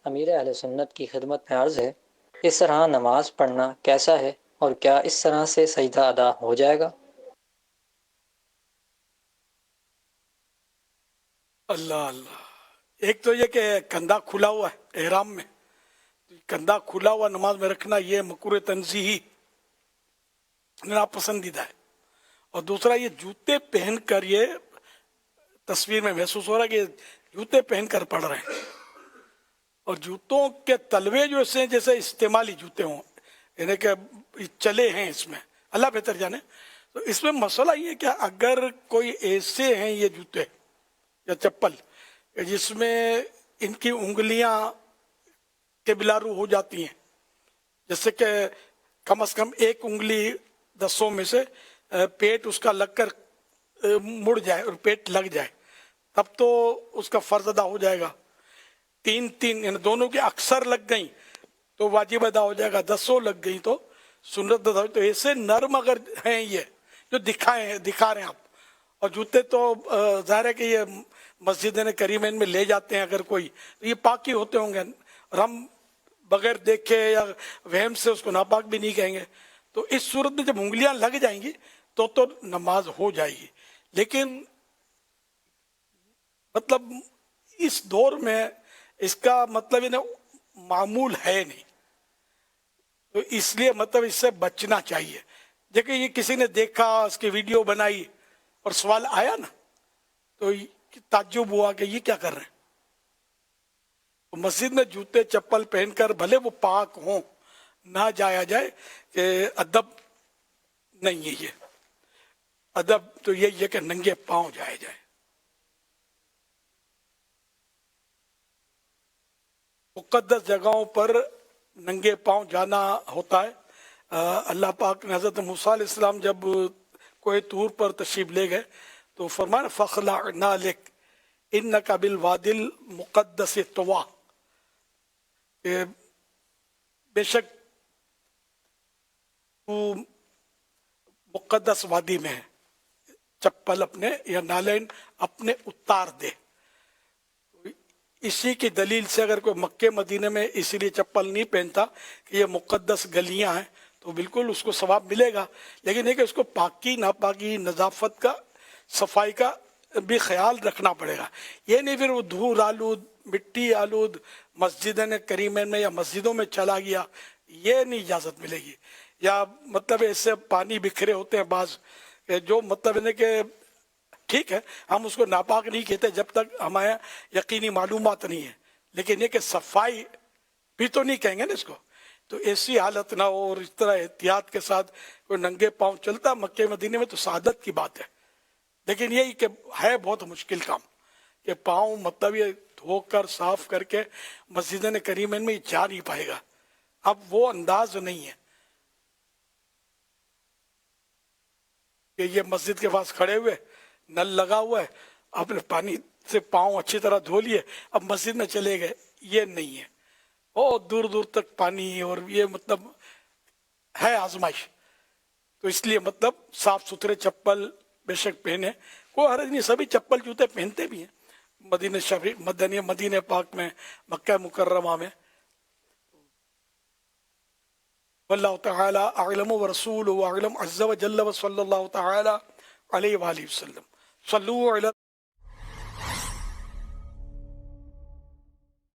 امیر اہل سنت کی خدمت میں عرض ہے، اس طرح نماز پڑھنا کیسا ہے اور کیا اس طرح سے سجدہ ادا ہو جائے گا؟ اللہ اللہ، ایک تو یہ کہ کندھا کھلا ہوا ہے احرام میں، کندھا کھلا ہوا نماز میں رکھنا یہ مکروہ تنزیہی ناپسندیدہ ہے۔ اور دوسرا یہ جوتے پہن کر، یہ تصویر میں محسوس ہو رہا ہے کہ جوتے پہن کر پڑھ رہے ہیں، اور جوتوں کے تلوے جو ایسے ہیں جیسے استعمالی جوتے ہوں، یعنی کہ چلے ہیں اس میں، اللہ بہتر جانے۔ تو اس میں مسئلہ یہ ہے کہ اگر کوئی ایسے ہیں یہ جوتے یا چپل جس میں ان کی انگلیاں قبلہ ہو جاتی ہیں، جیسے کہ کم از کم ایک انگلی دسوں میں سے پیٹ اس کا لگ کر مڑ جائے اور پیٹ لگ جائے، تب تو اس کا فرض ادا ہو جائے گا۔ تین یعنی دونوں کی اکثر لگ گئیں تو واجب ادا ہو جائے گا، دسوں لگ گئیں تو سنت ادا ہو۔ تو ایسے نرم اگر ہیں یہ جو دکھا رہے ہیں آپ، اور جوتے تو ظاہر ہے کہ یہ مسجد کریمین میں لے جاتے ہیں اگر کوئی، تو یہ پاک ہی ہوتے ہوں گے، اور ہم بغیر دیکھے یا وہم سے اس کو ناپاک بھی نہیں کہیں گے۔ تو اس صورت میں جب انگلیاں لگ جائیں گی تو نماز ہو جائے گی، لیکن مطلب اس دور میں اس کا مطلب معمول ہے نہیں، تو اس لیے مطلب اس سے بچنا چاہیے۔ دیکھیں یہ کسی نے دیکھا، اس کی ویڈیو بنائی اور سوال آیا نا، تو تعجب ہوا کہ یہ کیا کر رہے ہیں۔ مسجد میں جوتے چپل پہن کر بھلے وہ پاک ہوں نہ جایا جائے، کہ ادب نہیں ہے یہ۔ ادب تو یہی ہے کہ ننگے پاؤں جایا جائے۔ مقدس جگہوں پر ننگے پاؤں جانا ہوتا ہے۔ اللہ پاک نے حضرت موسیٰ علیہ السلام جب کوہ طور پر تشریف لے گئے تو فرمایا فخلع نعلک انک بالوادی المقدس طویٰ، کہ بے شک تو مقدس وادی میں ہے، چپل اپنے یا نالین اپنے اتار دے۔ اسی کی دلیل سے اگر کوئی مکے مدینے میں اسی لیے چپل نہیں پہنتا کہ یہ مقدس گلیاں ہیں، تو بالکل اس کو ثواب ملے گا، لیکن یہ کہ اس کو پاکی ناپاکی، نظافت کا، صفائی کا بھی خیال رکھنا پڑے گا۔ یہ نہیں پھر وہ دھول آلود، مٹی آلود مسجد کریمین میں یا مسجدوں میں چلا گیا، یہ نہیں اجازت ملے گی۔ یا مطلب ایسے پانی بکھرے ہوتے ہیں بعض، جو مطلب کہ ٹھیک ہے ہم اس کو ناپاک نہیں کہتے جب تک ہمیں یقینی معلومات نہیں ہے، لیکن یہ کہ صفائی بھی تو نہیں کہیں گے نا اس کو۔ تو ایسی حالت نہ ہو، اور اس طرح احتیاط کے ساتھ کوئی ننگے پاؤں چلتا مکے مدینے میں تو سعادت کی بات ہے، لیکن یہی کہ ہے بہت مشکل کام کہ پاؤں مطلب یہ دھو کر صاف کر کے مسجد کریمین میں جا نہیں پائے گا۔ اب وہ انداز نہیں ہے کہ یہ مسجد کے پاس کھڑے ہوئے، نل لگا ہوا ہے، آپ نے پانی سے پاؤں اچھی طرح دھو لیے، اب مسجد میں چلے گئے، یہ نہیں ہے۔ بہت دور دور تک پانی، اور یہ مطلب ہے آزمائش۔ تو اس لیے مطلب صاف ستھرے چپل بے شک پہنے، کوئی حرج نہیں، سبھی چپل جوتے پہنتے بھی ہیں مدینہ شریف، مدینہ پاک میں، مکہ مکرمہ میں۔ واللہ تعالی اعلم ورسولہ اعلم عز وجل، وصلی اللہ تعالی علیہ وآلہ وسلم۔ صلو علی